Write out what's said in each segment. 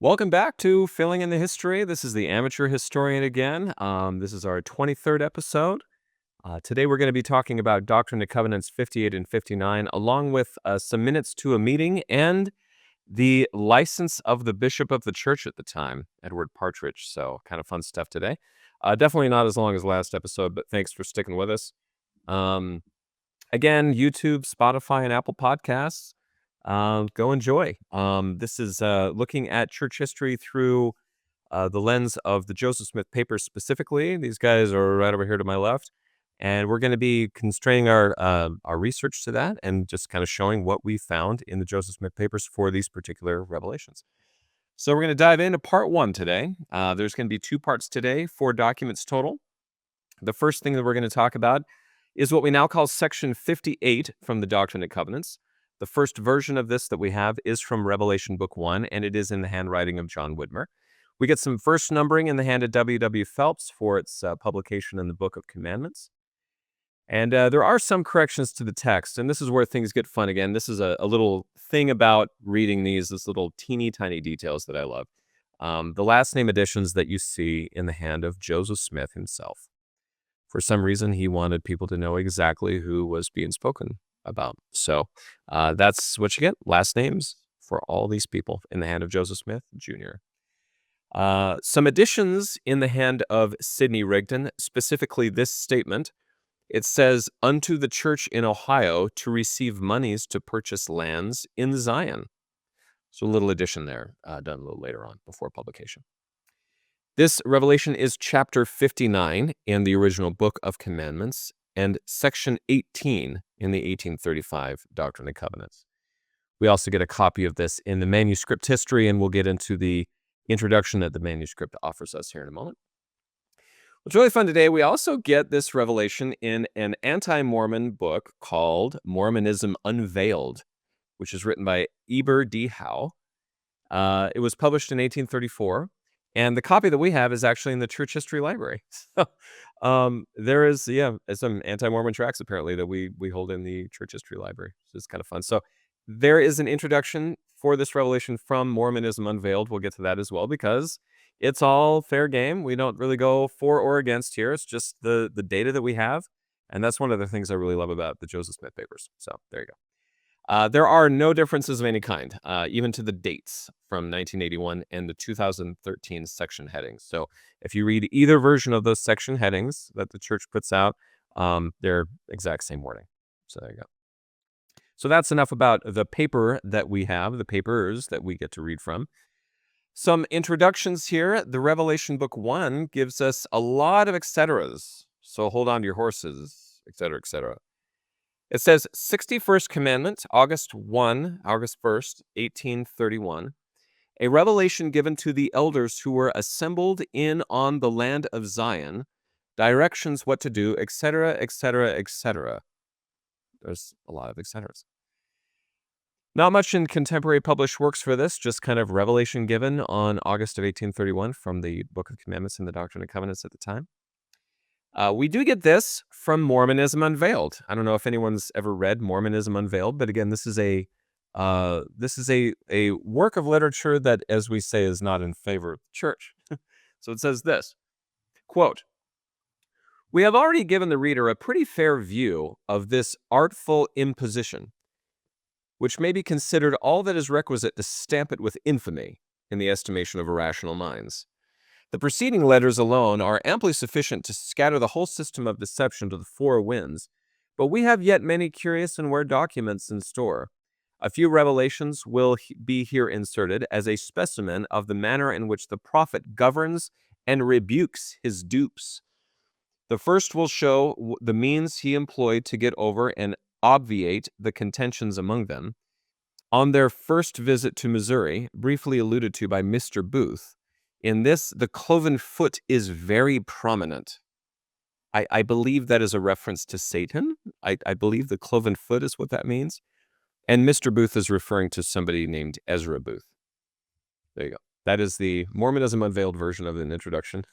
Welcome back to Filling in the History. This is the amateur historian again. This is our 23rd episode. Today we're going to be talking about Doctrine and Covenants 58 and 59, along with some minutes to a meeting and the license of the bishop of the church at the time, Edward Partridge. So kind of fun stuff today. Definitely not as long as last episode, but thanks for sticking with us. Again, YouTube, Spotify, and Apple Podcasts. Go enjoy. This is looking at church history through the lens of the Joseph Smith papers specifically. These guys are right over here to my left. And we're going to be constraining our research to that and just kind of showing what we found in the Joseph Smith papers for these particular revelations. So we're going to dive into part one today. There's going to be 2 parts today, 4 documents total. The first thing that we're going to talk about is what we now call section 58 from the Doctrine and Covenants. The first version of this that we have is from Revelation Book 1, and it is in the handwriting of John Widmer. We get some verse numbering in the hand of W. W. Phelps for its publication in the Book of Commandments. And there are some corrections to the text, and this is where things get fun again. This is a little thing about reading this little teeny tiny details that I love. The last name additions that you see in the hand of Joseph Smith himself. For some reason, he wanted people to know exactly who was being spoken about. So that's what you get, last names for all these people in the hand of Joseph Smith Jr. Some additions in the hand of Sidney Rigdon, specifically this statement. It says, unto the church in Ohio to receive monies to purchase lands in Zion. So a little addition there, done a little later on before publication. This revelation is chapter 59 in the original Book of Commandments and section 18 in the 1835 Doctrine and Covenants. We also get a copy of this in the manuscript history, and we'll get into the introduction that the manuscript offers us here in a moment. What's really fun today, we also get this revelation in an anti-Mormon book called Mormonism Unveiled, which is written by Eber D. Howe. It was published in 1834. And the copy that we have is actually in the Church History Library. So there is, some anti-Mormon tracts apparently that we hold in the Church History Library. So it's kind of fun. So there is an introduction for this revelation from Mormonism Unveiled. We'll get to that as well because it's all fair game. We don't really go for or against here. It's just the data that we have. And that's one of the things I really love about the Joseph Smith papers. So there you go. There are no differences of any kind, even to the dates from 1981 and the 2013 section headings. So if you read either version of those section headings that the church puts out, they're exact same wording. So there you go. So that's enough about the paper that we have, the papers that we get to read from. Some introductions here. The Revelation Book 1 gives us a lot of et ceteras. So hold on to your horses, et cetera, et cetera. It says 61st Commandment, August 1st, 1831. A revelation given to the elders who were assembled in on the land of Zion, directions what to do, etc., etc., etc. There's a lot of et ceteras. Not much in contemporary published works for this, just kind of revelation given on August of 1831 from the Book of Commandments and the Doctrine and Covenants at the time. We do get this from Mormonism Unveiled. I don't know if anyone's ever read Mormonism Unveiled, but again, this is a work of literature that, as we say, is not in favor of the church. So it says this, quote, we have already given the reader a pretty fair view of this artful imposition, which may be considered all that is requisite to stamp it with infamy in the estimation of irrational minds. The preceding letters alone are amply sufficient to scatter the whole system of deception to the four winds, but we have yet many curious and rare documents in store. A few revelations will be here inserted as a specimen of the manner in which the prophet governs and rebukes his dupes. The first will show the means he employed to get over and obviate the contentions among them. On their first visit to Missouri, briefly alluded to by Mr. Booth, in this, the cloven foot is very prominent. I believe that is a reference to Satan. I believe the cloven foot is what that means. And Mr. Booth is referring to somebody named Ezra Booth. There you go. That is the Mormonism Unveiled version of an introduction,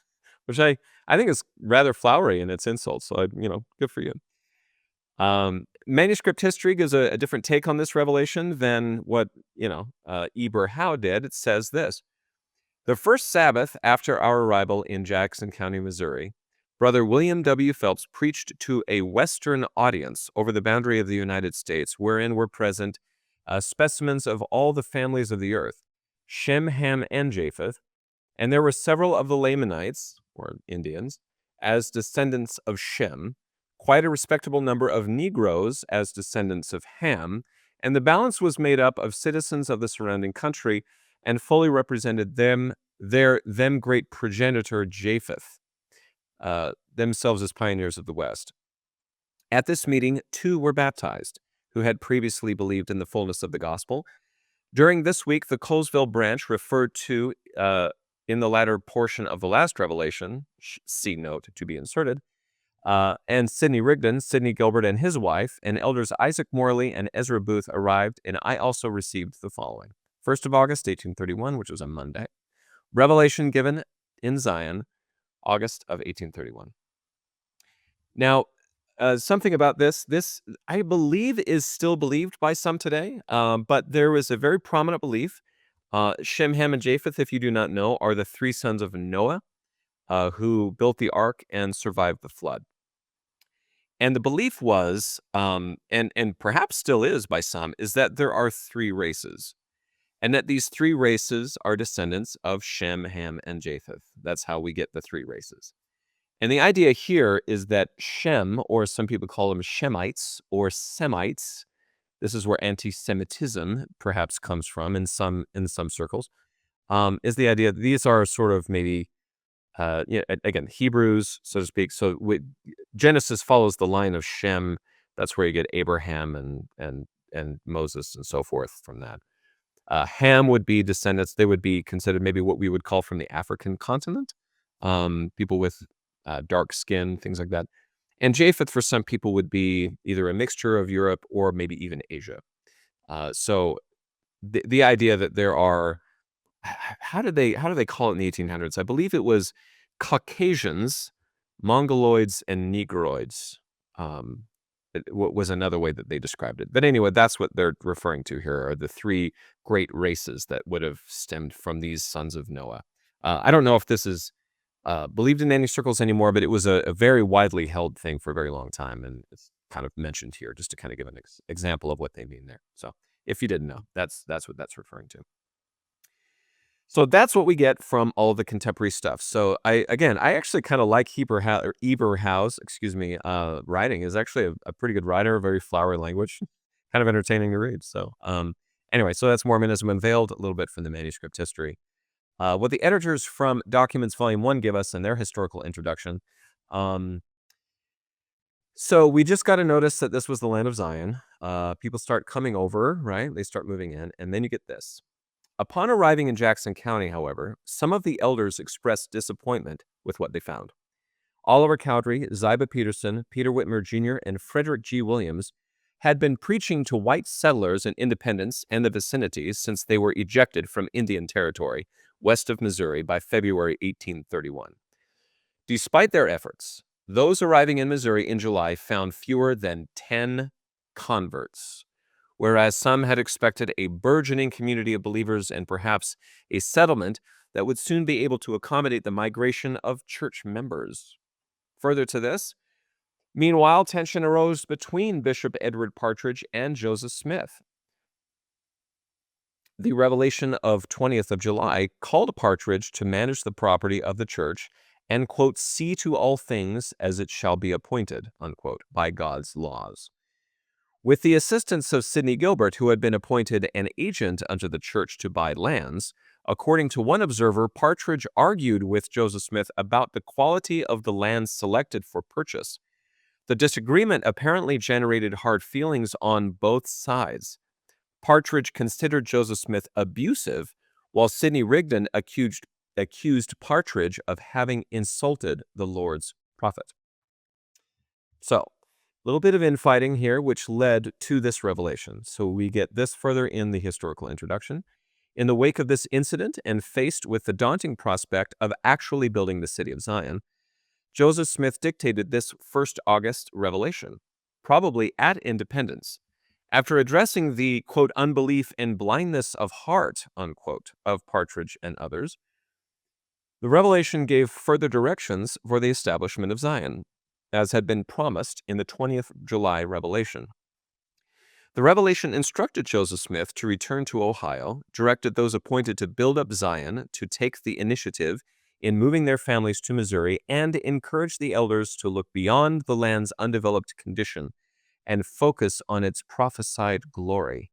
which I think is rather flowery in its insults. So, good for you. Manuscript history gives a different take on this revelation than what, Eber Howe did. It says this. The first Sabbath after our arrival in Jackson County, Missouri, Brother William W. Phelps preached to a Western audience over the boundary of the United States, wherein were present specimens of all the families of the earth, Shem, Ham, and Japheth, and there were several of the Lamanites, or Indians, as descendants of Shem, quite a respectable number of Negroes as descendants of Ham, and the balance was made up of citizens of the surrounding country and fully represented them great progenitor Japheth, themselves as pioneers of the West. At this meeting, 2 were baptized, who had previously believed in the fullness of the gospel. During this week, the Colesville branch referred to in the latter portion of the last revelation, C note to be inserted, and Sidney Rigdon, Sidney Gilbert and his wife, and elders Isaac Morley and Ezra Booth arrived, and I also received the following. 1st of August, 1831, which was a Monday. Revelation given in Zion, August of 1831. Now, something about this I believe is still believed by some today, but there was a very prominent belief. Shem, Ham, and Japheth, if you do not know, are the 3 sons of Noah who built the ark and survived the flood. And the belief was, and perhaps still is by some, is that there are 3 races, and that these 3 races are descendants of Shem, Ham, and Japheth. That's how we get the 3 races. And the idea here is that Shem, or some people call them Shemites or Semites, this is where anti-Semitism perhaps comes from in some circles, is the idea that these are sort of maybe, again, Hebrews, so to speak. So Genesis follows the line of Shem. That's where you get Abraham and Moses and so forth from that. Ham would be descendants. They would be considered maybe what we would call from the African continent, people with dark skin, things like that. And Japheth for some people would be either a mixture of Europe or maybe even Asia. So the idea that there are, how do they call it in the 1800s? I believe it was Caucasians, Mongoloids, and Negroids. What was another way that they described it. But anyway, that's what they're referring to here, are the 3 great races that would have stemmed from these sons of Noah. I don't know if this is believed in any circles anymore, but it was a very widely held thing for a very long time, and it's kind of mentioned here just to kind of give an example of what they mean there. So if you didn't know, that's what that's referring to. So that's what we get from all the contemporary stuff. So I actually kind of like Eberhau's, writing. Is actually a pretty good writer, very flowery language, kind of entertaining to read. So anyway, so that's Mormonism Unveiled, a little bit from the manuscript history. What the editors from Documents Volume 1 give us in their historical introduction. So we just got to notice that this was the land of Zion. People start coming over, right? They start moving in, and then you get this. Upon arriving in Jackson County, however, some of the elders expressed disappointment with what they found. Oliver Cowdery, Ziba Peterson, Peter Whitmer Jr., and Frederick G. Williams had been preaching to white settlers in Independence and the vicinities since they were ejected from Indian Territory west of Missouri by February 1831. Despite their efforts, those arriving in Missouri in July found fewer than 10 converts, whereas some had expected a burgeoning community of believers and perhaps a settlement that would soon be able to accommodate the migration of church members. Further to this, meanwhile, tension arose between Bishop Edward Partridge and Joseph Smith. The revelation of 20th of July called Partridge to manage the property of the church and, quote, see to all things as it shall be appointed, unquote, by God's laws. With the assistance of Sidney Gilbert, who had been appointed an agent unto the church to buy lands, according to one observer, Partridge argued with Joseph Smith about the quality of the lands selected for purchase. The disagreement apparently generated hard feelings on both sides. Partridge considered Joseph Smith abusive, while Sidney Rigdon accused Partridge of having insulted the Lord's prophet. So, a little bit of infighting here, which led to this revelation. So we get this further in the historical introduction. In the wake of this incident, and faced with the daunting prospect of actually building the city of Zion, Joseph Smith dictated this 1st August revelation, probably at Independence, after addressing the, quote, unbelief and blindness of heart, unquote, of Partridge and others. The revelation gave further directions for the establishment of Zion, as had been promised in the 20th July revelation. The revelation instructed Joseph Smith to return to Ohio, directed those appointed to build up Zion to take the initiative in moving their families to Missouri, and encouraged the elders to look beyond the land's undeveloped condition and focus on its prophesied glory.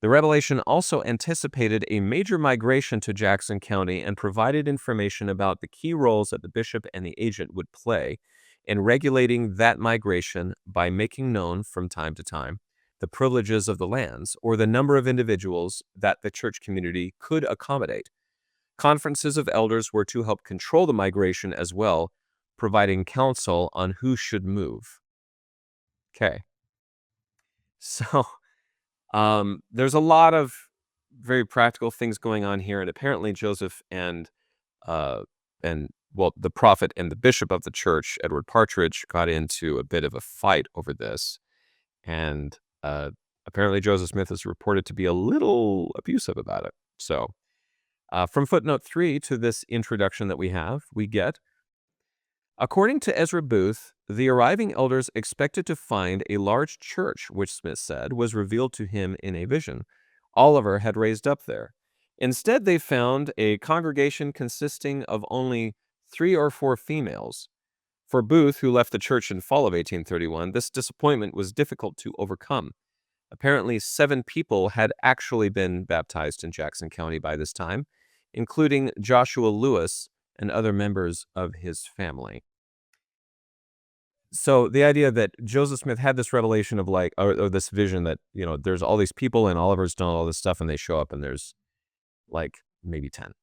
The revelation also anticipated a major migration to Jackson County and provided information about the key roles that the bishop and the agent would play in regulating that migration by making known from time to time the privileges of the lands or the number of individuals that the church community could accommodate. Conferences of elders were to help control the migration as well, providing counsel on who should move. Okay. So there's a lot of very practical things going on here, and apparently Joseph uh, and the prophet and the bishop of the church, Edward Partridge, got into a bit of a fight over this, and apparently Joseph Smith is reported to be a little abusive about it. So, from footnote 3 to this introduction that we have, we get, according to Ezra Booth, the arriving elders expected to find a large church, which Smith said was revealed to him in a vision Oliver had raised up there. Instead, they found a congregation consisting of only 3 or 4 females. For Booth, who left the church in fall of 1831, this disappointment was difficult to overcome. Apparently, 7 people had actually been baptized in Jackson County by this time, including Joshua Lewis and other members of his family. So the idea that Joseph Smith had this revelation of like, or this vision that, there's all these people and Oliver's done all this stuff and they show up and there's like maybe 10,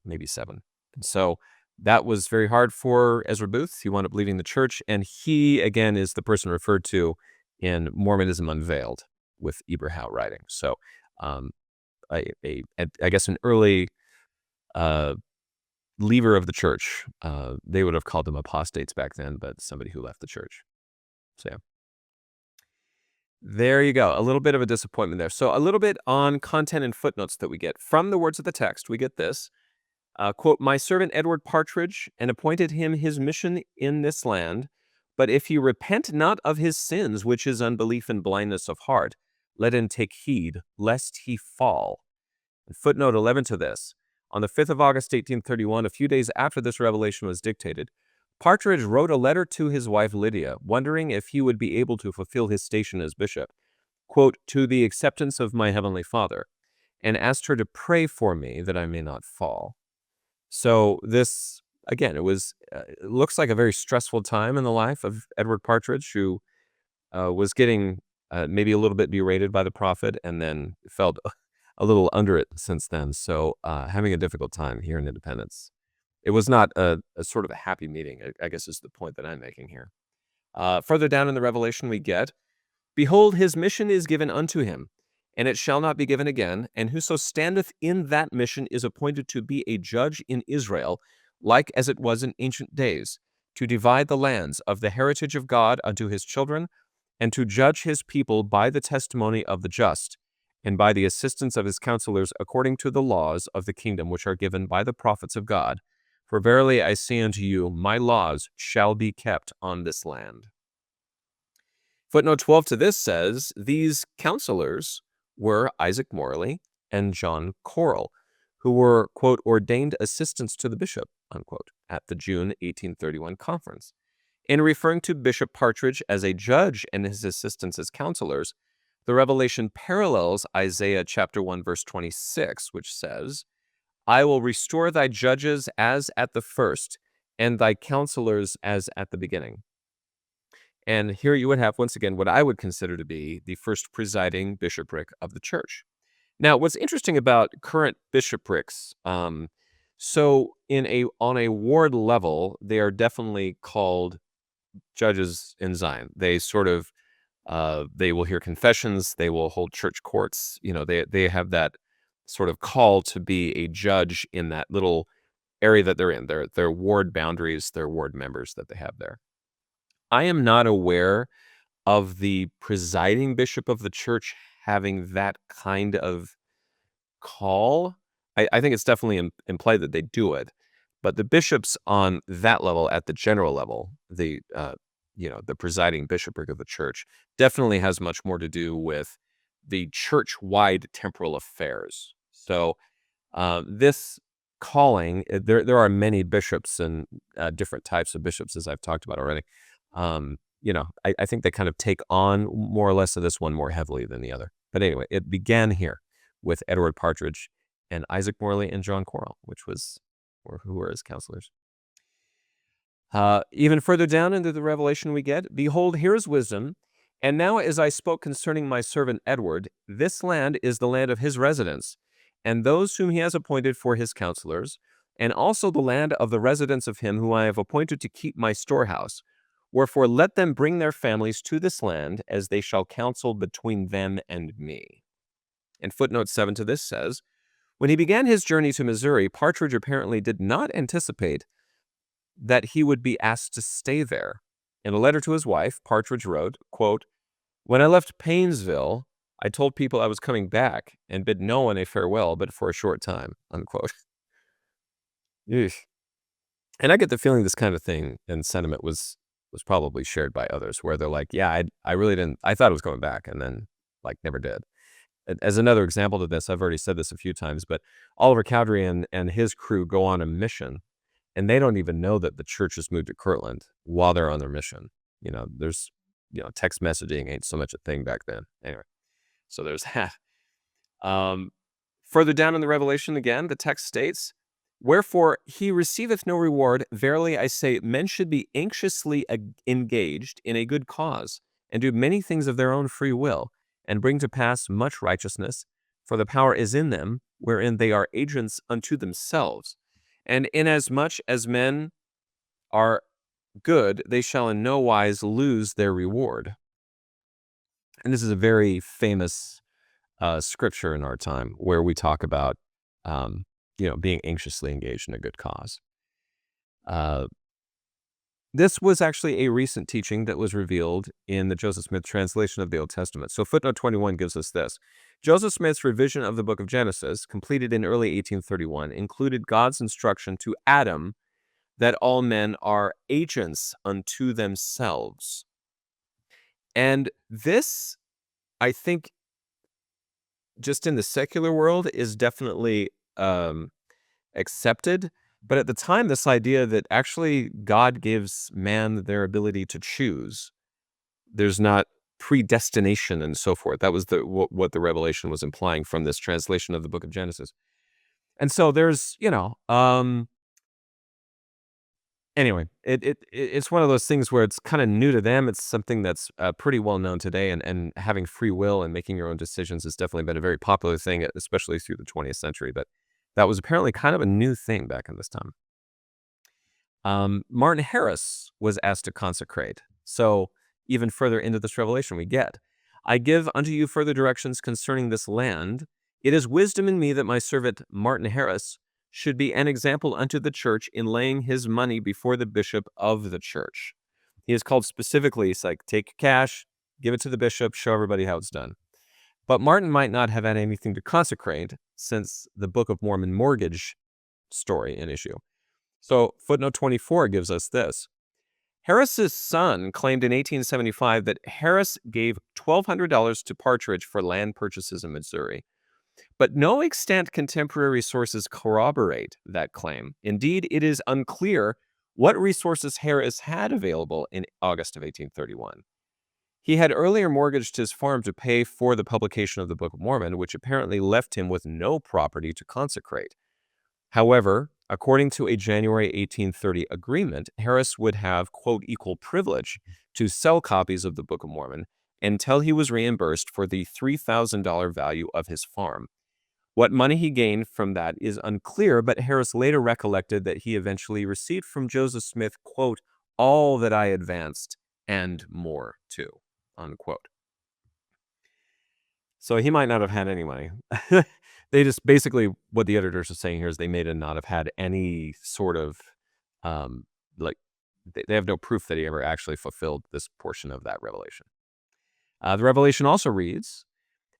maybe 7. And so that was very hard for Ezra Booth. He wound up leaving the church, and he, again, is the person referred to in Mormonism Unveiled with Eberhau writing. So I guess an early leaver of the church. They would have called them apostates back then, but somebody who left the church. So yeah. There you go. A little bit of a disappointment there. So a little bit on content and footnotes that we get. From the words of the text, we get this. Quote, "My servant Edward Partridge, and appointed him his mission in this land. But if he repent not of his sins, which is unbelief and blindness of heart, let him take heed, lest he fall." And footnote 11 to this. On the 5th of August, 1831, a few days after this revelation was dictated, Partridge wrote a letter to his wife Lydia, wondering if he would be able to fulfill his station as bishop, quote, "to the acceptance of my heavenly Father," and asked her to pray for me that I may not fall. So this, again, it looks like a very stressful time in the life of Edward Partridge, who was getting maybe a little bit berated by the prophet and then felt a little under it since then. So having a difficult time here in Independence. It was not a sort of a happy meeting, I guess is the point that I'm making here. Further down in the Revelation we get, "Behold, his mission is given unto him, and it shall not be given again. And whoso standeth in that mission is appointed to be a judge in Israel, like as it was in ancient days, to divide the lands of the heritage of God unto his children, and to judge his people by the testimony of the just, and by the assistance of his counselors according to the laws of the kingdom which are given by the prophets of God. For verily I say unto you, my laws shall be kept on this land." Footnote 12 to this says, these counselors were Isaac Morley and John Corrill, who were, quote, "ordained assistants to the bishop," unquote, at the June 1831 conference. In referring to Bishop Partridge as a judge and his assistants as counselors, the revelation parallels Isaiah chapter 1, verse 26, which says, "I will restore thy judges as at the first, and thy counselors as at the beginning." And here you would have, once again, what I would consider to be the first presiding bishopric of the church. Now, what's interesting about current bishoprics, so on a ward level, they are definitely called judges in Zion. They sort of they will hear confessions, they will hold church courts. They have that sort of call to be a judge in that little area that they're in. Their ward boundaries, their ward members that they have there. I am not aware of the presiding bishop of the church having that kind of call. I think it's definitely implied that they do it. But the bishops on that level, at the general level, the presiding bishopric of the church, definitely has much more to do with the church-wide temporal affairs. So this calling, there are many bishops and different types of bishops, as I've talked about already. I think they kind of take on more or less of this one more heavily than the other. But anyway, it began here with Edward Partridge and Isaac Morley and John Quarles, who were his counselors. Even further down into the revelation we get, behold, here is wisdom. And now as I spoke concerning my servant Edward, this land is the land of his residence, and those whom he has appointed for his counselors, and also the land of the residence of him whom I have appointed to keep my storehouse. Wherefore let them bring their families to this land, as they shall counsel between them and me. And footnote 7 to this says, when he began his journey to Missouri, Partridge apparently did not anticipate that he would be asked to stay there. In a letter to his wife, Partridge wrote, quote, when I left Painesville, I told people I was coming back and bid no one a farewell, but for a short time, unquote. Eesh. And I get the feeling this kind of thing and sentiment was probably shared by others, where they're like, yeah, I really didn't, I thought I was coming back, and then never did. As another example to this, I've already said this a few times, but Oliver Cowdery and his crew go on a mission, and they don't even know that the church has moved to Kirtland while they're on their mission. There's, text messaging ain't so much a thing back then. Anyway, so there's that. Further down in the Revelation again, the text states, wherefore he receiveth no reward. Verily I say, men should be anxiously engaged in a good cause, and do many things of their own free will, and bring to pass much righteousness, for the power is in them, wherein they are agents unto themselves. And inasmuch as men are good, they shall in no wise lose their reward. And this is a very famous scripture in our time, where we talk about, being anxiously engaged in a good cause. This was actually a recent teaching that was revealed in the Joseph Smith translation of the Old Testament. So footnote 21 gives us this. Joseph Smith's revision of the book of Genesis, completed in early 1831, included God's instruction to Adam that all men are agents unto themselves. And this, I think, just in the secular world, is definitely accepted. But at the time, this idea that actually God gives man their ability to choose, there's not predestination and so forth. That was what the Revelation was implying from this translation of the book of Genesis. And so there's, anyway, it's one of those things where it's kind of new to them. It's something that's pretty well known today, and having free will and making your own decisions has definitely been a very popular thing, especially through the 20th century. But that was apparently kind of a new thing back in this time. Martin Harris was asked to consecrate. So even further into this revelation we get, I give unto you further directions concerning this land. It is wisdom in me that my servant Martin Harris should be an example unto the church in laying his money before the bishop of the church. He is called specifically, it's like, take cash, give it to the bishop, show everybody how it's done. But Martin might not have had anything to consecrate, since the Book of Mormon mortgage story in issue. So footnote 24 gives us this. Harris's son claimed in 1875 that Harris gave $1,200 to Partridge for land purchases in Missouri. But no extant contemporary sources corroborate that claim. Indeed, it is unclear what resources Harris had available in August of 1831. He had earlier mortgaged his farm to pay for the publication of the Book of Mormon, which apparently left him with no property to consecrate. However, according to a January 1830 agreement, Harris would have, quote, equal privilege to sell copies of the Book of Mormon until he was reimbursed for the $3,000 value of his farm. What money he gained from that is unclear, but Harris later recollected that he eventually received from Joseph Smith, quote, all that I advanced and more too, unquote. So he might not have had any money. They just basically, what the editors are saying here is they may not have had any sort of, they have no proof that he ever actually fulfilled this portion of that revelation. The revelation also reads,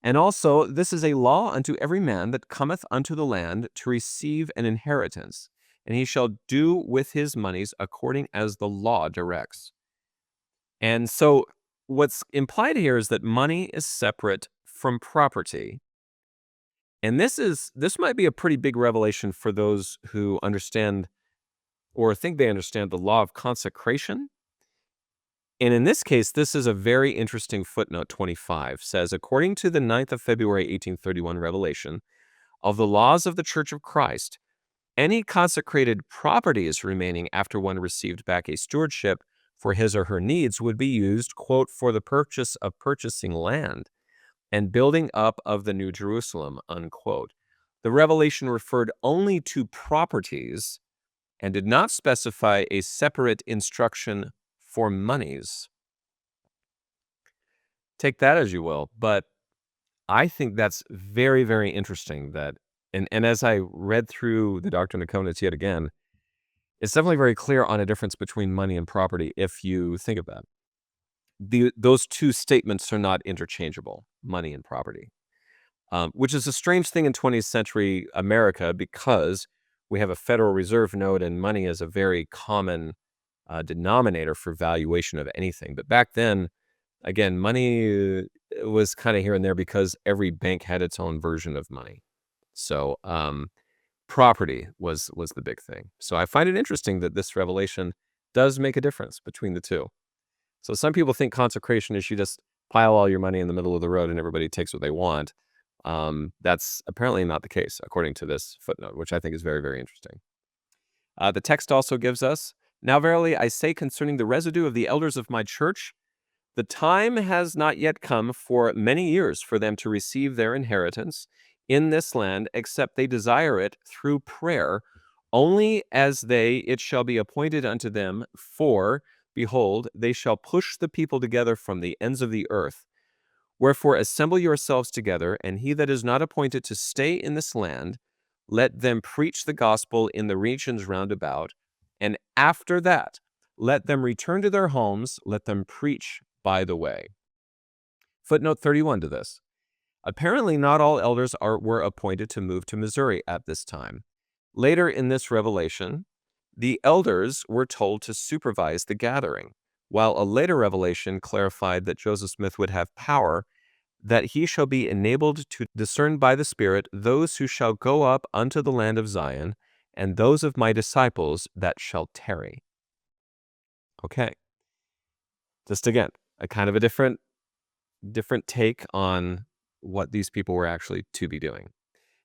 and also this is a law unto every man that cometh unto the land to receive an inheritance. and he shall do with his monies according as the law directs. And so what's implied here is that money is separate from property. And this might be a pretty big revelation for those who understand or think they understand the law of consecration. And in this case, this is a very interesting footnote 25 says, according to the 9th of February, 1831 revelation of the laws of the Church of Christ, any consecrated properties remaining after one received back a stewardship for his or her needs would be used, quote, for the purchase of purchasing land and building up of the New Jerusalem, unquote. The revelation referred only to properties and did not specify a separate instruction for monies. Take that as you will, but I think that's very, very interesting that, and as I read through the Doctrine and Covenants yet again, it's definitely very clear on a difference between money and property if you think about it. Those two statements are not interchangeable, money and property, which is a strange thing in 20th century America because we have a Federal Reserve note and money is a very common denominator for valuation of anything. But back then, again, money was kind of here and there because every bank had its own version of money. So property was the big thing. So I find it interesting that this revelation does make a difference between the two. So some people think consecration is you just pile all your money in the middle of the road and everybody takes what they want. That's apparently not the case, according to this footnote, which I think is very, very interesting. The text also gives us, now verily I say concerning the residue of the elders of my church, the time has not yet come for many years for them to receive their inheritance in this land, except they desire it through prayer, only as it shall be appointed unto them. For, behold, they shall push the people together from the ends of the earth. Wherefore assemble yourselves together, and he that is not appointed to stay in this land, let them preach the gospel in the regions round about, and after that, let them return to their homes, let them preach by the way. Footnote 31 to this. Apparently not all elders were appointed to move to Missouri at this time. Later in this revelation, the elders were told to supervise the gathering, while a later revelation clarified that Joseph Smith would have power, that he shall be enabled to discern by the Spirit those who shall go up unto the land of Zion, and those of my disciples that shall tarry. Okay. Just again, a kind of a different take on what these people were actually to be doing.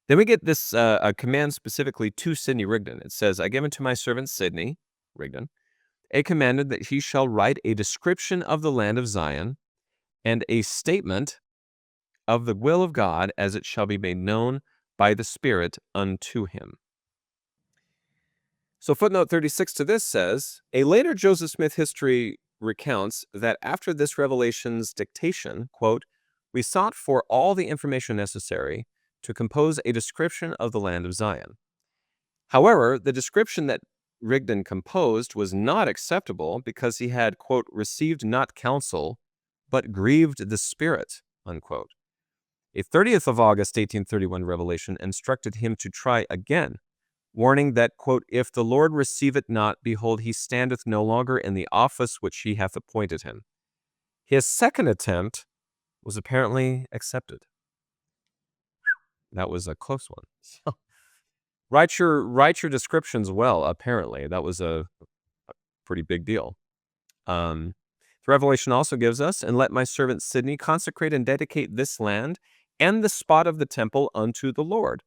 Then we get this a command specifically to Sidney Rigdon. It says, I give unto my servant Sidney Rigdon a commandment that he shall write a description of the land of Zion and a statement of the will of God as it shall be made known by the Spirit unto him. So footnote 36 to this says, a later Joseph Smith history recounts that after this revelation's dictation, quote, we sought for all the information necessary to compose a description of the land of Zion. However, the description that Rigdon composed was not acceptable because he had, quote, received not counsel, but grieved the Spirit, unquote. A 30th of August, 1831 revelation instructed him to try again, warning that, quote, if the Lord receive it not, behold, he standeth no longer in the office which he hath appointed him. His second attempt was apparently accepted. That was a close one. Write your descriptions well, apparently. That was a pretty big deal. The Revelation also gives us, and let my servant Sidney consecrate and dedicate this land and the spot of the temple unto the Lord.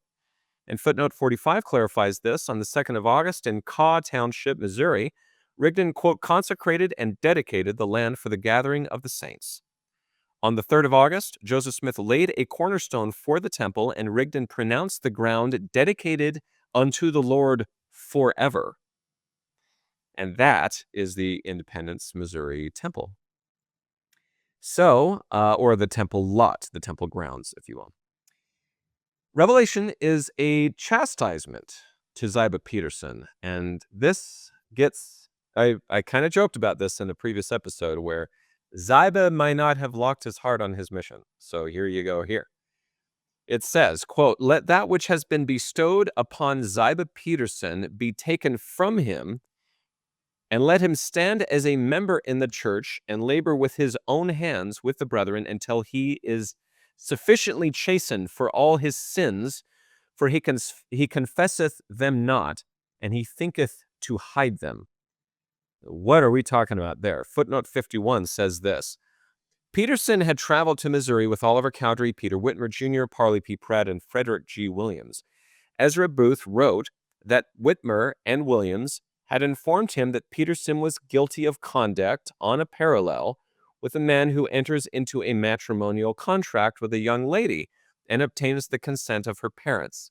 And footnote 45 clarifies this. On the 2nd of August in Caw Township, Missouri, Rigdon, quote, consecrated and dedicated the land for the gathering of the saints. On the 3rd of August, Joseph Smith laid a cornerstone for the temple, and Rigdon pronounced the ground dedicated unto the Lord forever. And that is the Independence, Missouri Temple. So, or the temple lot, the temple grounds, if you will. Revelation is a chastisement to Ziba Peterson, and this gets, I kind of joked about this in a previous episode where Ziba might not have locked his heart on his mission. So here you go here. It says, quote, "Let that which has been bestowed upon Ziba Peterson be taken from him, and let him stand as a member in the church and labor with his own hands with the brethren until he is sufficiently chastened for all his sins, for he confesseth them not, and he thinketh to hide them." What are we talking about there? Footnote 51 says this: Peterson had traveled to Missouri with Oliver Cowdery, Peter Whitmer Jr., Parley P. Pratt, and Frederick G. Williams. Ezra Booth wrote that Whitmer and Williams had informed him that Peterson was guilty of conduct on a parallel with a man who enters into a matrimonial contract with a young lady and obtains the consent of her parents.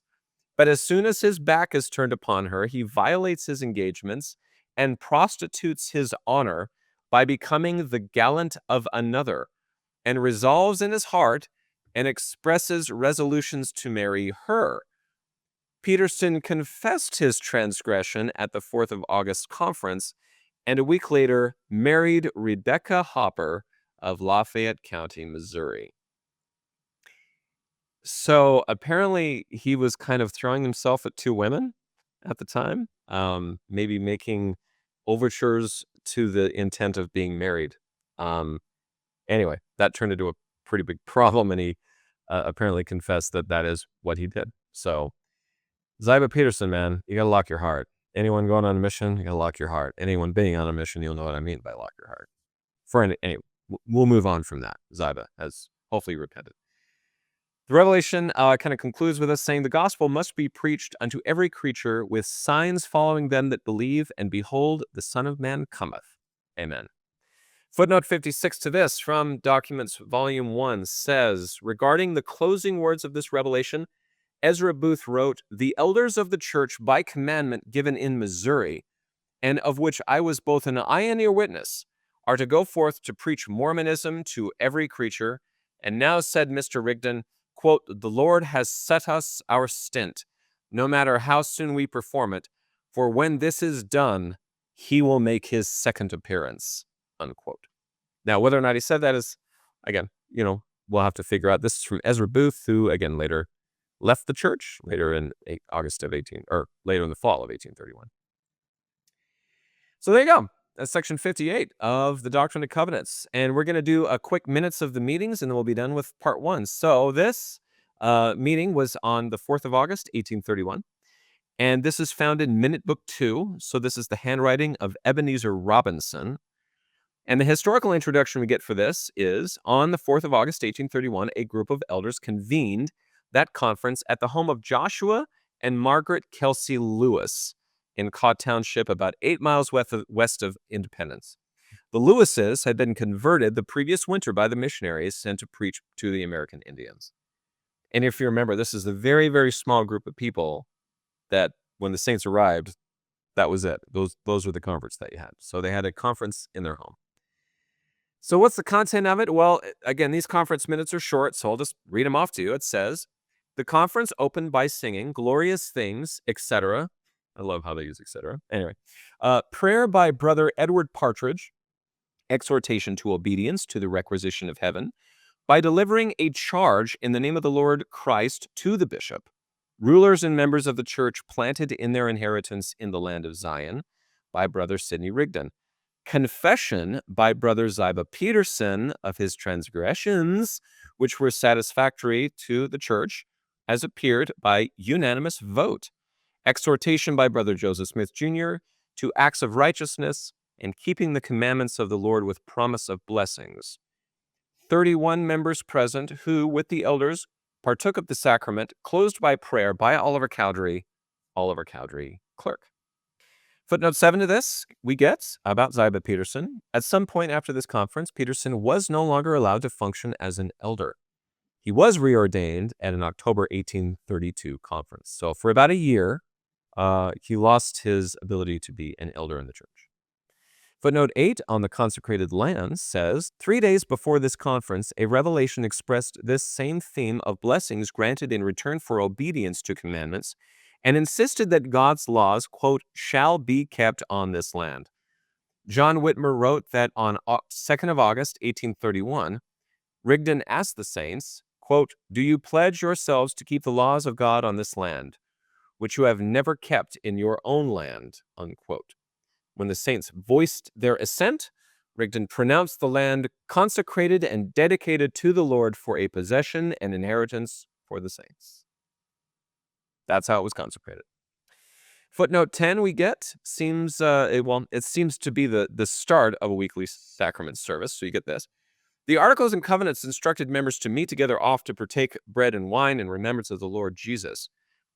But as soon as his back is turned upon her, he violates his engagements and prostitutes his honor by becoming the gallant of another, and resolves in his heart and expresses resolutions to marry her. Peterson confessed his transgression at the 4th of August conference, and a week later married Rebecca Hopper of Lafayette County, Missouri. So apparently he was kind of throwing himself at two women at the time, maybe making overtures to the intent of being married. Anyway, that turned into a pretty big problem, and he apparently confessed that that is what he did. So Ziba Peterson, man, you gotta lock your heart. Anyone going on a mission, you gotta lock your heart. Anyone being on a mission, you'll know what I mean by lock your heart. Anyway, we'll move on from that. Ziba has hopefully repented. The Revelation kind of concludes with us saying the gospel must be preached unto every creature with signs following them that believe, and behold, the Son of Man cometh. Amen. Footnote 56 to this from Documents Volume 1 says, regarding the closing words of this revelation, Ezra Booth wrote, "The elders of the church by commandment given in Missouri, and of which I was both an eye and ear witness, are to go forth to preach Mormonism to every creature. And now, said Mr. Rigdon, quote, the Lord has set us our stint, no matter how soon we perform it, for when this is done, he will make his second appearance," unquote. Now, whether or not he said that is, again, we'll have to figure out. This is from Ezra Booth, who, again, later left the church, later in later in the fall of 1831. So there you go. That's section 58 of the Doctrine and Covenants. And we're going to do a quick minutes of the meetings, and then we'll be done with part 1. So this meeting was on the 4th of August, 1831. And this is found in Minute Book 2. So this is the handwriting of Ebenezer Robinson. And the historical introduction we get for this is, on the 4th of August, 1831, a group of elders convened that conference at the home of Joshua and Margaret Kelsey Lewis in Cott Township, about 8 miles west of Independence. The Lewises had been converted the previous winter by the missionaries sent to preach to the American Indians. And if you remember, this is a very, very small group of people that, when the saints arrived, that was it. Those were the converts that you had. So they had a conference in their home. So what's the content of it? Well, again, these conference minutes are short, so I'll just read them off to you. It says, the conference opened by singing glorious things, etc. I love how they use etc. Anyway, prayer by Brother Edward Partridge, exhortation to obedience to the requisition of heaven, by delivering a charge in the name of the Lord Christ to the bishop, rulers and members of the church planted in their inheritance in the land of Zion, by Brother Sidney Rigdon. Confession by Brother Ziba Peterson of his transgressions, which were satisfactory to the church, as appeared by unanimous vote. Exhortation by Brother Joseph Smith Jr. to acts of righteousness and keeping the commandments of the Lord with promise of blessings. 31 members present who, with the elders, partook of the sacrament, closed by prayer by Oliver Cowdery, clerk. Footnote 7 to this, we get about Ziba Peterson. At some point after this conference, Peterson was no longer allowed to function as an elder. He was reordained at an October 1832 conference. So for about a year, he lost his ability to be an elder in the church. Footnote 8 on the consecrated lands says, 3 days before this conference, a revelation expressed this same theme of blessings granted in return for obedience to commandments, and insisted that God's laws, quote, shall be kept on this land. John Whitmer wrote that on 2nd of August, 1831, Rigdon asked the saints, quote, "Do you pledge yourselves to keep the laws of God on this land, which you have never kept in your own land?" Unquote. When the saints voiced their assent, Rigdon pronounced the land consecrated and dedicated to the Lord for a possession and inheritance for the saints. That's how it was consecrated. Footnote 10 we get seems, it seems to be the start of a weekly sacrament service, so you get this. The Articles and Covenants instructed members to meet together oft to partake bread and wine in remembrance of the Lord Jesus.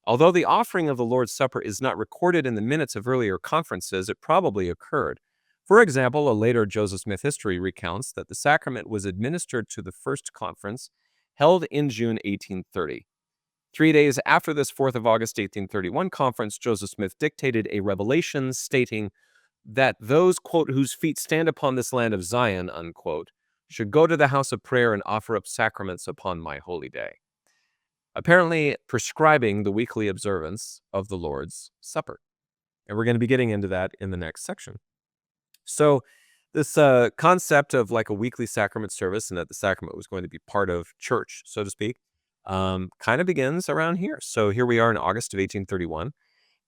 Although the offering of the Lord's Supper is not recorded in the minutes of earlier conferences, it probably occurred. For example, a later Joseph Smith history recounts that the sacrament was administered to the first conference, held in June 1830. 3 days after this 4th of August 1831 conference, Joseph Smith dictated a revelation stating that those, quote, "whose feet stand upon this land of Zion," unquote, should go to the house of prayer and offer up sacraments upon my holy day, apparently prescribing the weekly observance of the Lord's Supper. And we're going to be getting into that in the next section. So this concept of like a weekly sacrament service and that the sacrament was going to be part of church, so to speak, kind of begins around here. So here we are in August of 1831.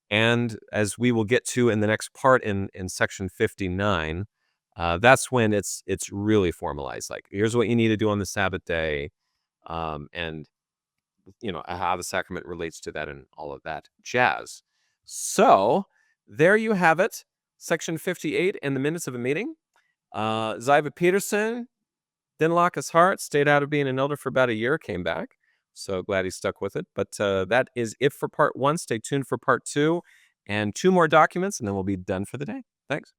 And as we will get to in the next part in section 59, that's when it's really formalized. Like, here's what you need to do on the Sabbath day, and how the sacrament relates to that and all of that jazz. So there you have it, section 58 in the minutes of a meeting. Ziva Peterson didn't lock his heart, stayed out of being an elder for about a year, came back. So glad he stuck with it. But that is it for part 1. Stay tuned for part 2 and 2 more documents, and then we'll be done for the day. Thanks.